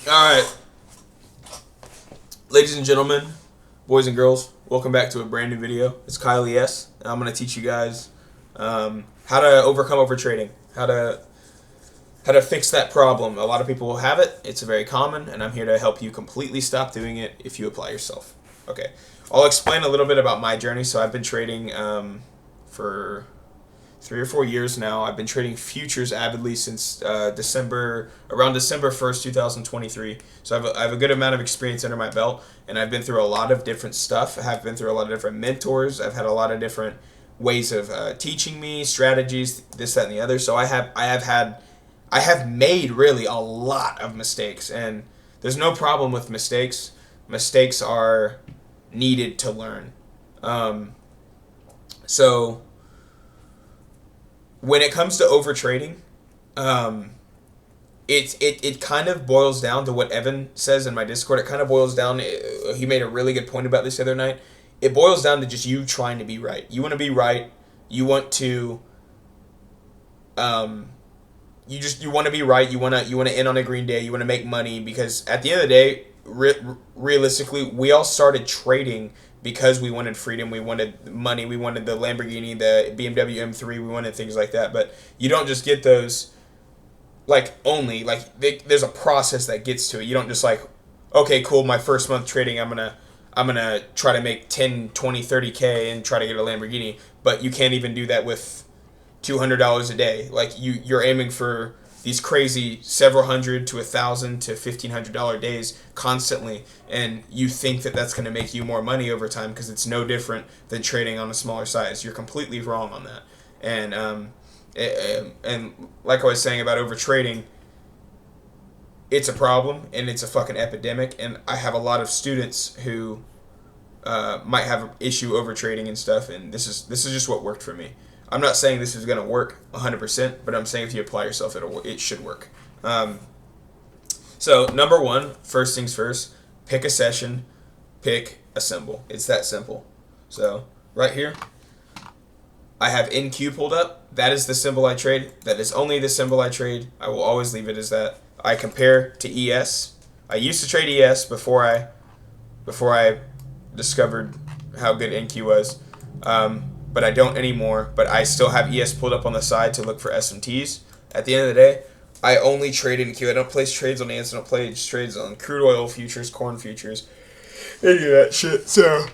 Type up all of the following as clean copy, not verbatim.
Alright, ladies and gentlemen, boys and girls, welcome back to a brand new video. It's Kyle ES, and I'm going to teach you guys how to overcome overtrading, how to fix that problem. A lot of people have it, it's very common, and I'm here to help you completely stop doing it if you apply yourself. Okay, I'll explain a little bit about my journey. So I've been trading for 3 or 4 years now. I've been trading futures avidly since around December 1st, 2023. So I have a good amount of experience under my belt, and I've been through a lot of different stuff. I've been through a lot of different mentors. I've had a lot of different ways of teaching me strategies, this, that, and the other. So I have made really a lot of mistakes, and there's no problem with mistakes. Mistakes are needed to learn. So when it comes to overtrading, it kind of boils down to what Evan says in my Discord. It kind of boils down. He made a really good point about this the other night. It boils down to just you trying to be right. You want to be right. You want to. You want to be right. You want to end on a green day. You want to make money, because at the end of the day, realistically, we all started trading because we wanted freedom, we wanted money, we wanted the Lamborghini, the BMW M3, we wanted things like that. But you don't just get those there's a process that gets to it. You don't just okay, cool, my first month trading, I'm gonna try to make 10, 20, 30K and try to get a Lamborghini. But you can't even do that with $200 a day. You're aiming for these crazy several hundred to $1,000 to $1,500 days constantly, and you think that that's going to make you more money over time, because it's no different than trading on a smaller size. You're completely wrong on that. And like I was saying about overtrading, it's a problem and it's a fucking epidemic. And I have a lot of students who might have an issue overtrading and stuff, and this is just what worked for me. I'm not saying this is going to work 100%, but I'm saying if you apply yourself, it should work. So number one, first things first, pick a session, pick a symbol. It's that simple. So right here, I have NQ pulled up. That is the symbol I trade. That is only the symbol I trade. I will always leave it as that. I compare to ES. I used to trade ES before I discovered how good NQ was. But I don't anymore. But I still have ES pulled up on the side to look for SMTs. At the end of the day, I only trade NQ. I don't place trades on ANTs. I don't place trades on crude oil futures, corn futures, any of that shit. So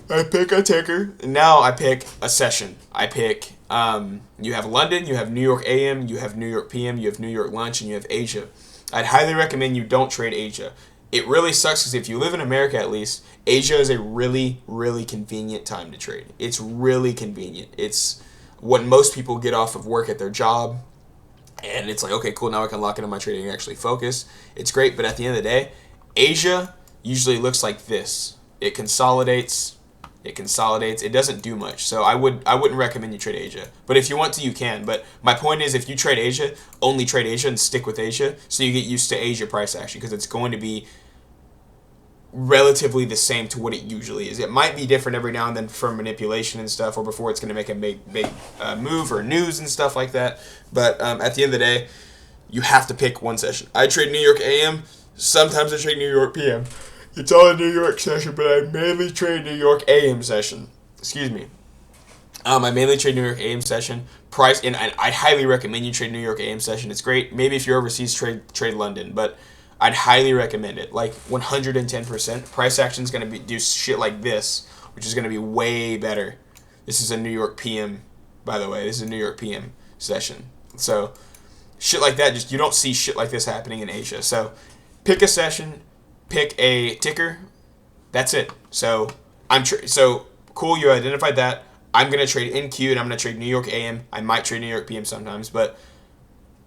I pick a ticker, and now I pick a session. I pick, you have London, you have New York AM, you have New York PM, you have New York lunch, and you have Asia. I'd highly recommend you don't trade Asia. It really sucks because if you live in America, at least, Asia is a really, really convenient time to trade. It's really convenient. It's when most people get off of work at their job, and it's like, okay, cool, now I can lock into my trading and actually focus. It's great, but at the end of the day, Asia usually looks like this. It consolidates. It doesn't do much. So I wouldn't recommend you trade Asia. But if you want to, you can. But my point is, if you trade Asia, only trade Asia and stick with Asia, so you get used to Asia price action, because it's going to be relatively the same to what it usually is. It might be different every now and then for manipulation and stuff, or before it's going to make a big move or news and stuff like that. But at the end of the day, you have to pick one session. I trade New York AM. Sometimes I trade New York PM. It's all a New York session, but I mainly trade New York AM session. Excuse me. I mainly trade New York AM session. And I highly recommend you trade New York AM session. It's great. Maybe if you're overseas, trade London, but I'd highly recommend it. 110%. Price action's going to do shit like this, which is going to be way better. This is a New York PM, by the way. This is a New York PM session. So shit like that, you don't see shit like this happening in Asia. So pick a session, pick a ticker. That's it. So so cool, you identified that. I'm going to trade NQ and I'm going to trade New York AM. I might trade New York PM sometimes, but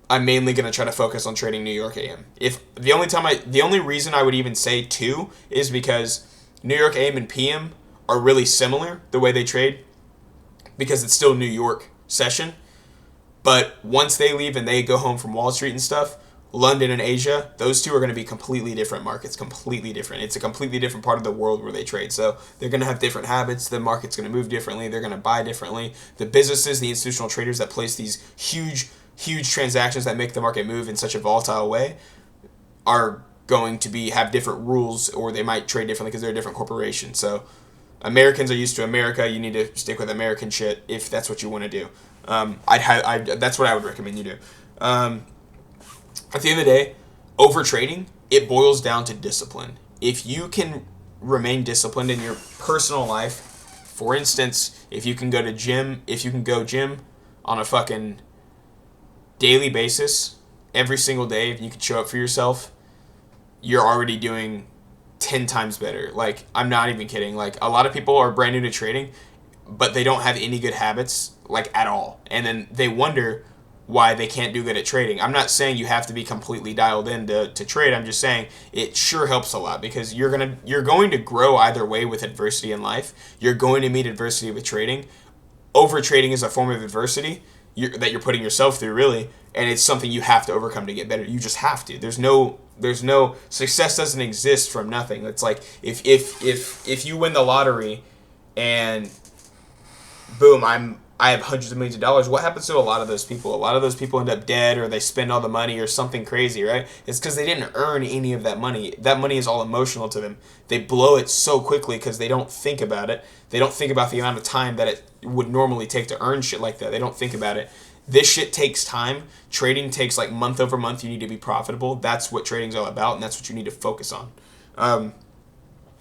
I'm mainly going to try to focus on trading New York AM. If the only reason I would even say two is because New York AM and PM are really similar the way they trade, because it's still New York session. But once they leave and they go home from Wall Street and stuff, London and Asia, those two are going to be completely different markets, completely different. It's a completely different part of the world where they trade. So they're going to have different habits. The market's going to move differently. They're going to buy differently. The businesses, the institutional traders that place these huge transactions that make the market move in such a volatile way are going to have different rules, or they might trade differently because they're a different corporation. So Americans are used to America. You need to stick with American shit if that's what you want to do. That's what I would recommend you do. At the end of the day, over trading, it boils down to discipline. If you can remain disciplined in your personal life, for instance, if you can go gym on a fucking daily basis, every single day, if you can show up for yourself, you're already doing 10 times better. Like, I'm not even kidding. Like, a lot of people are brand new to trading, but they don't have any good habits, like, at all. And then they wonder why they can't do good at trading. I'm not saying you have to be completely dialed in to trade. I'm just saying it sure helps a lot, because you're going to grow either way with adversity in life. You're going to meet adversity with trading. Over trading is a form of adversity that you're putting yourself through, really, and it's something you have to overcome to get better. You just have to. There's no success doesn't exist from nothing. It's like if you win the lottery and boom, I have hundreds of millions of dollars. What happens to a lot of those people? A lot of those people end up dead, or they spend all the money, or something crazy, right? It's because they didn't earn any of that money. That money is all emotional to them. They blow it so quickly because they don't think about it. They don't think about the amount of time that it would normally take to earn shit like that. They don't think about it. This shit takes time. Trading takes like month over month. You need to be profitable. That's what trading's all about, and that's what you need to focus on.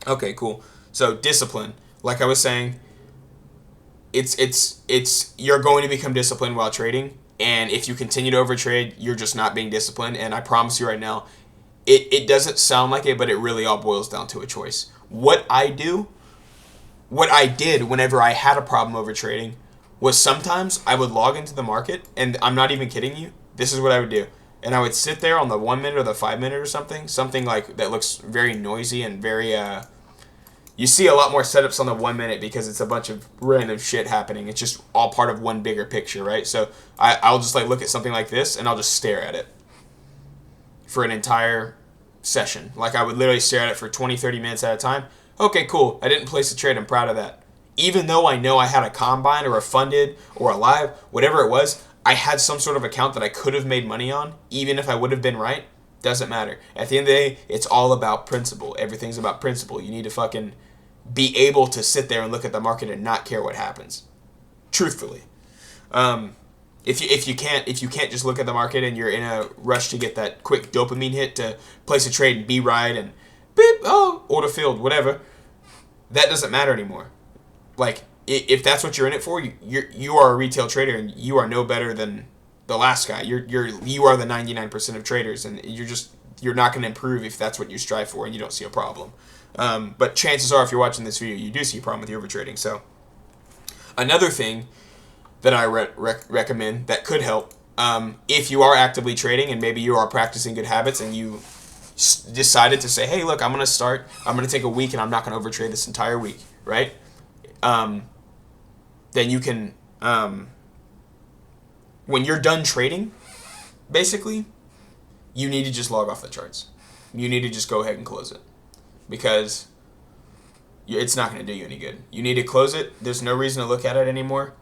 Okay, cool. So discipline. Like I was saying, it's you're going to become disciplined while trading, and if you continue to overtrade, you're just not being disciplined. And I promise you right now, it doesn't sound like it, but it really all boils down to a choice. What I did whenever I had a problem overtrading was sometimes I would log into the market, and I'm not even kidding you. This is what I would do. And I would sit there on the 1 minute or the 5 minute or something like that looks very noisy and very you see a lot more setups on the 1 minute because it's a bunch of random shit happening. It's just all part of one bigger picture, right? So I'll just like look at something like this, and I'll just stare at it for an entire session. Like, I would literally stare at it for 20, 30 minutes at a time. Okay, cool. I didn't place a trade. I'm proud of that. Even though I know I had a combine or a funded or a live, whatever it was, I had some sort of account that I could have made money on, even if I would have been right. Doesn't matter. At the end of the day, it's all about principle. Everything's about principle. You need to fucking be able to sit there and look at the market and not care what happens. Truthfully. If you can't just look at the market and you're in a rush to get that quick dopamine hit to place a trade and be right and beep, order filled, whatever, that doesn't matter anymore. Like, if that's what you're in it for, you are a retail trader, and you are no better than the last guy. You are the 99% of traders, and you're not going to improve if that's what you strive for and you don't see a problem. But chances are, if you're watching this video, you do see a problem with your overtrading. So another thing that I recommend that could help, if you are actively trading and maybe you are practicing good habits and you decided to say, hey, look, I'm going to take a week and I'm not going to overtrade this entire week, right? Then you can, when you're done trading, basically, you need to just log off the charts. You need to just go ahead and close it, because it's not going to do you any good. You need to close it. There's no reason to look at it anymore.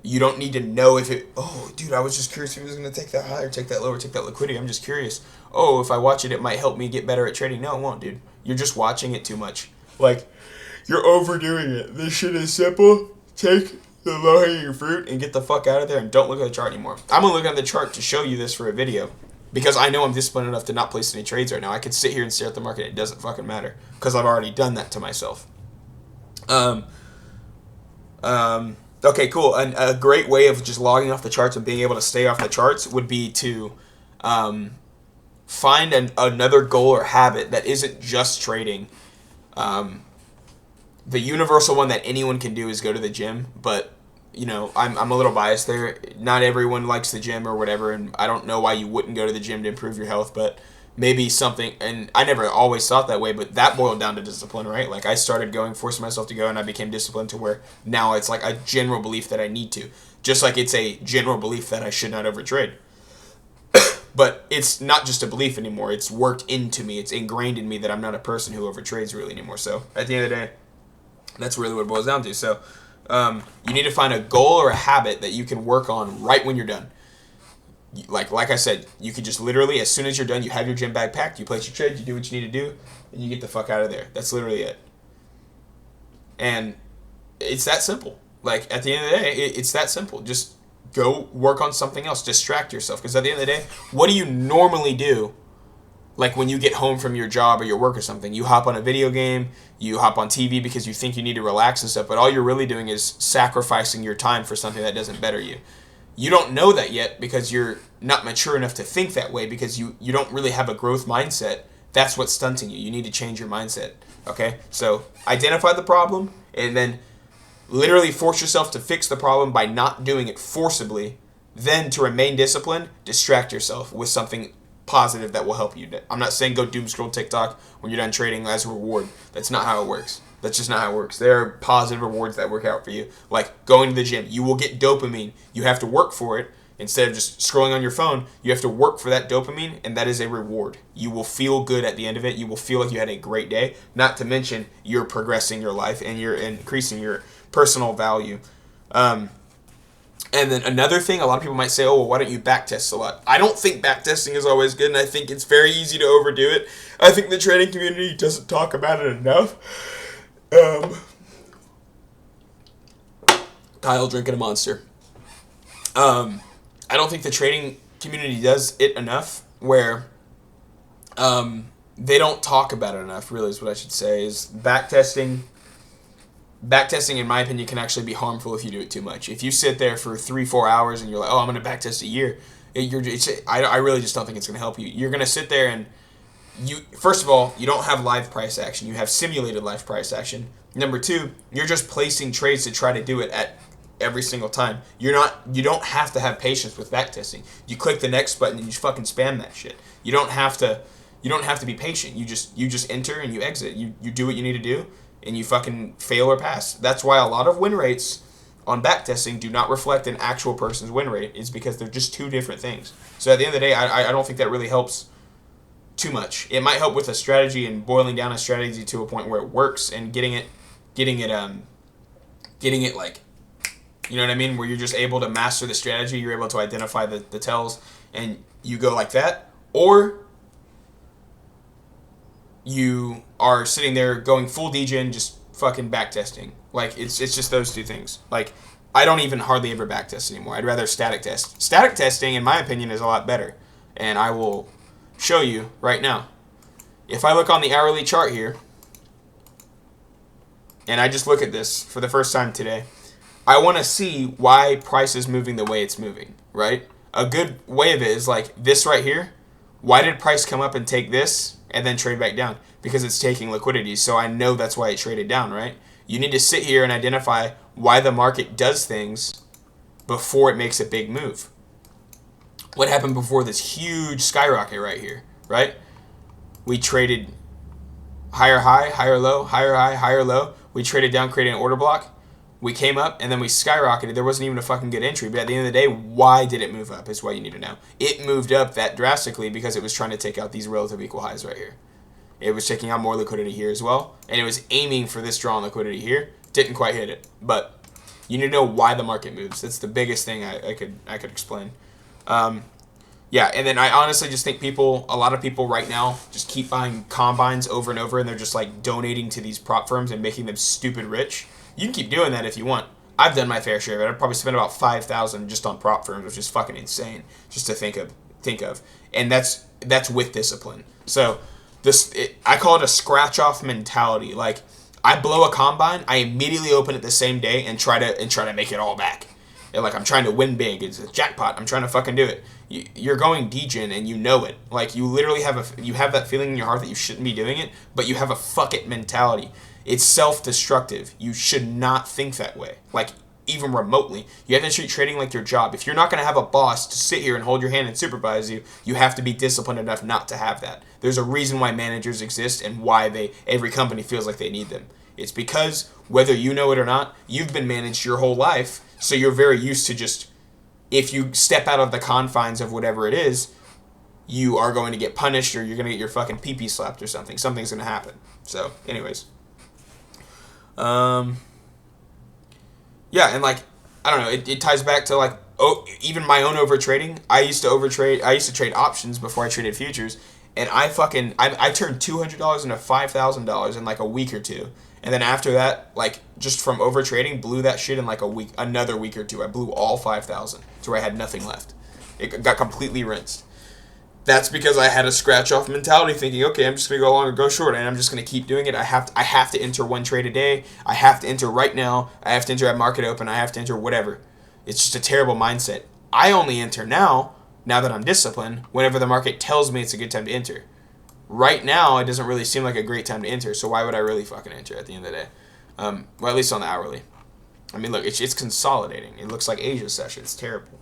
You don't need to know if it, oh, dude, I was just curious if it was going to take that high or take that low or take that liquidity. I'm just curious. Oh, if I watch it, it might help me get better at trading. No, it won't, dude. You're just watching it too much. Like, you're overdoing it. This shit is simple. Take the low-hanging fruit and get the fuck out of there and don't look at the chart anymore. I'm going to look at the chart to show you this for a video, because I know I'm disciplined enough to not place any trades right now. I could sit here and stare at the market. It doesn't fucking matter, because I've already done that to myself. Okay, cool. A great way of just logging off the charts and being able to stay off the charts would be to find another goal or habit that isn't just trading. The universal one that anyone can do is go to the gym, but you know, I'm a little biased there. Not everyone likes the gym or whatever, and I don't know why you wouldn't go to the gym to improve your health, but maybe something, and I never always thought that way, but that boiled down to discipline, right? Like, I started going, forcing myself to go, and I became disciplined to where now it's like a general belief that I need to. Just like it's a general belief that I should not overtrade. But it's not just a belief anymore. It's worked into me. It's ingrained in me that I'm not a person who overtrades really anymore. So at the end of the day, that's really what it boils down to. So you need to find a goal or a habit that you can work on right when you're done. Like I said, you could just literally, as soon as you're done, you have your gym bag packed, you place your trade, you do what you need to do, and you get the fuck out of there. That's literally it. And it's that simple. Like, at the end of the day, it's that simple. Just go work on something else. Distract yourself. Because at the end of the day, what do you normally do? Like, when you get home from your job or your work or something, you hop on a video game, you hop on TV because you think you need to relax and stuff, but all you're really doing is sacrificing your time for something that doesn't better you. You don't know that yet because you're not mature enough to think that way, because you don't really have a growth mindset. That's what's stunting you. You need to change your mindset. Okay? So identify the problem and then literally force yourself to fix the problem by not doing it forcibly. Then, to remain disciplined, distract yourself with something positive that will help you. I'm not saying go doom scroll TikTok when you're done trading as a reward. That's not how it works. That's just not how it works. There are positive rewards that work out for you. Like going to the gym. You will get dopamine. You have to work for it. Instead of just scrolling on your phone, you have to work for that dopamine, and that is a reward. You will feel good at the end of it. You will feel like you had a great day. Not to mention, you're progressing your life and you're increasing your personal value. And then another thing, a lot of people might say, oh, well, why don't you backtest a lot? I don't think backtesting is always good, and I think it's very easy to overdo it. I think the trading community doesn't talk about it enough. Kyle drinking a Monster. I don't think the trading community does it enough, where they don't talk about it enough, really, is what I should say. Is backtesting, in my opinion, can actually be harmful if you do it too much. If you sit there for 3-4 hours and you're like, oh, I'm going to backtest a year, I really just don't think it's going to help you. You're going to sit there and first of all, you don't have live price action. You have simulated live price action. Number two, you're just placing trades to try to do it at every single time. You don't have to have patience with backtesting. You click the next button and you fucking spam that shit. You don't have to be patient. You just enter and you exit. You do what you need to do and you fucking fail or pass. That's why a lot of win rates on backtesting do not reflect an actual person's win rate. It's because they're just two different things. So at the end of the day, I don't think that really helps too much. It might help with a strategy and boiling down a strategy to a point where it works and getting it like, you know what I mean, where you're just able to master the strategy, you're able to identify the tells, and you go like that. Or you are sitting there going full degen, just fucking backtesting. Like, it's just those two things. Like, I don't even hardly ever backtest anymore. I'd rather static test. Static testing, in my opinion, is a lot better. And I will show you right now. If I look on the hourly chart here, and I just look at this for the first time today, I want to see why price is moving the way it's moving, right? A good way of it is like this right here. Why did price come up and take this and then trade back down? Because it's taking liquidity, so I know that's why it traded down, right? You need to sit here and identify why the market does things before it makes a big move. What happened before this huge skyrocket right here, right? We traded higher high, higher low, higher high, higher low. We traded down, creating an order block. We came up, and then we skyrocketed. There wasn't even a fucking good entry. But at the end of the day, why did it move up is what you need to know. It moved up that drastically because it was trying to take out these relative equal highs right here. It was taking out more liquidity here as well. And it was aiming for this draw on liquidity here. Didn't quite hit it. But you need to know why the market moves. That's the biggest thing I could explain. Yeah, and then I honestly just think a lot of people right now just keep buying combines over and over, and they're just like donating to these prop firms and making them stupid rich. You can keep doing that if you want. I've done my fair share of it. I've probably spent about $5,000 just on prop firms, which is fucking insane just to think of. And that's with discipline. So I call it a scratch off mentality. Like, I blow a combine, I immediately open it the same day and try to make it all back. And like, I'm trying to win big. It's a jackpot. I'm trying to fucking do it. You're going degen and you know it. Like, you literally have that feeling in your heart that you shouldn't be doing it, but you have a fuck it mentality. It's self-destructive. You should not think that way. Like, even remotely. You have to treat trading like your job. If you're not going to have a boss to sit here and hold your hand and supervise you, you have to be disciplined enough not to have that. There's a reason why managers exist and why every company feels like they need them. It's because, whether you know it or not, you've been managed your whole life, so you're very used to just, if you step out of the confines of whatever it is, you are going to get punished, or you're going to get your fucking pee-pee slapped or something. Something's going to happen. So, anyways. Yeah, and like, I don't know, it ties back to like even my own overtrading. I used to overtrade. I used to trade options before I traded futures, and I turned $200 into $5,000 in like a week or two. And then after that, like just from overtrading, blew that shit in like a week, another week or two. I blew all 5,000 to where I had nothing left. It got completely rinsed. That's because I had a scratch off mentality, thinking, okay, I'm just gonna go long or go short, and I'm just gonna keep doing it. I have to enter one trade a day. I have to enter right now. I have to enter at market open. I have to enter whatever. It's just a terrible mindset. I only enter now that I'm disciplined, whenever the market tells me it's a good time to enter. Right now, it doesn't really seem like a great time to enter, so why would I really fucking enter at the end of the day? Well, at least on the hourly. I mean, look, it's consolidating. It looks like Asia session. It's terrible.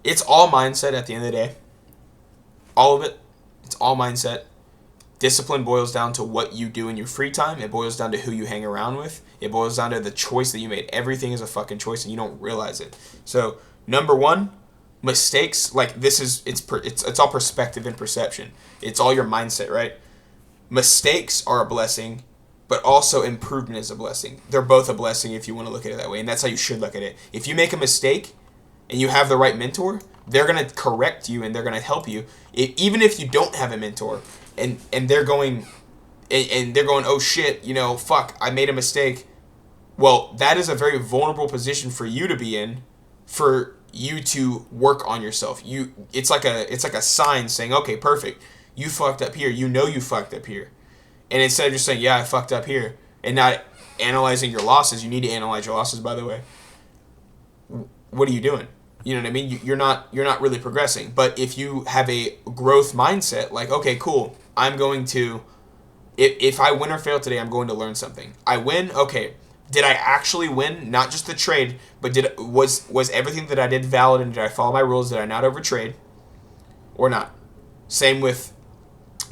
It's all mindset at the end of the day. All of it. It's all mindset. Discipline boils down to what you do in your free time. It boils down to who you hang around with. It boils down to the choice that you made. Everything is a fucking choice, and you don't realize it. So, number one, mistakes. Like it's all perspective and perception. It's all your mindset, right? Mistakes are a blessing, but also improvement is a blessing. They're both a blessing if you want to look at it that way, and that's how you should look at it. If you make a mistake and you have the right mentor, they're gonna correct you and they're gonna help you. Even if you don't have a mentor, and they're going, oh shit, fuck, I made a mistake. Well, that is a very vulnerable position for you to be in, for you to work on yourself. It's like a sign saying, okay, perfect, you fucked up here. You fucked up here, and instead of just saying, yeah, I fucked up here, and not analyzing your losses, you need to analyze your losses. By the way, what are you doing? You know what I mean? You're not really progressing. But if you have a growth mindset, like, okay, cool, I'm going to, if I win or fail today, I'm going to learn something. I win, okay. Did I actually win? Not just the trade, but was everything that I did valid, and did I follow my rules? Did I not overtrade or not? Same with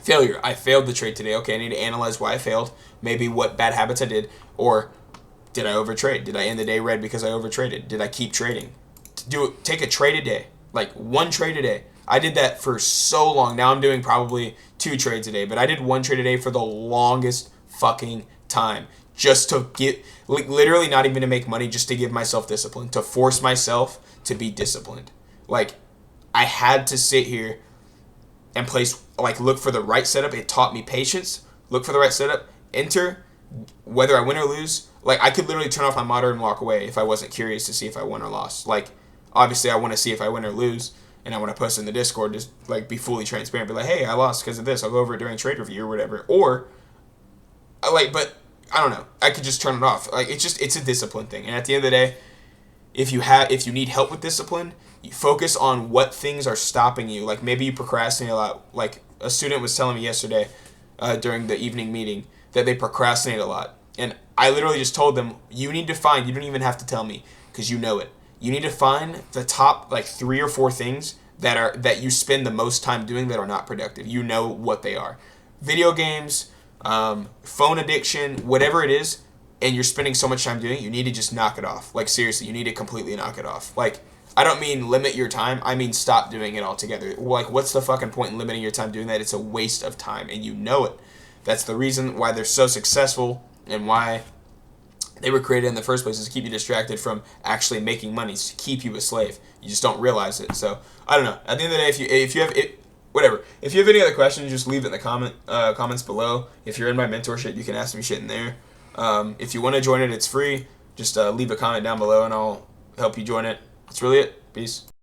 failure. I failed the trade today. Okay, I need to analyze why I failed. Maybe what bad habits I did, or did I overtrade? Did I end the day red because I overtraded? Did I keep trading? Take a trade a day, like one trade a day. I did that for so long. Now I'm doing probably 2 trades a day, but I did 1 trade a day for the longest fucking time, just to get, literally not even to make money, just to give myself discipline, to force myself to be disciplined. Like, I had to sit here and look for the right setup. It taught me patience. Look for the right setup, enter, whether I win or lose. Like, I could literally turn off my monitor and walk away if I wasn't curious to see if I won or lost. Like, obviously I want to see if I win or lose, and I want to post in the Discord, just like be fully transparent, be like, hey, I lost because of this. I'll go over it during trade review or whatever. Or but I don't know. I could just turn it off. Like, it's a discipline thing. And at the end of the day, if you need help with discipline, you focus on what things are stopping you. Like, maybe you procrastinate a lot. Like, a student was telling me yesterday during the evening meeting that they procrastinate a lot. And I literally just told them, you need to find, you don't even have to tell me because you know it. You need to find the top 3 or 4 things that you spend the most time doing that are not productive. You know what they are. Video games, phone addiction, whatever it is, and you're spending so much time doing it, you need to just knock it off. Like, seriously, you need to completely knock it off. Like, I don't mean limit your time. I mean stop doing it altogether. Like, what's the fucking point in limiting your time doing that? It's a waste of time, and you know it. That's the reason why they're so successful and why they were created in the first place, is to keep you distracted from actually making money, to keep you a slave. You just don't realize it. So, I don't know. At the end of the day, if you have it, whatever. If you have any other questions, just leave it in the comments below. If you're in my mentorship, you can ask me shit in there. If you want to join it, it's free. Just leave a comment down below, and I'll help you join it. That's really it. Peace.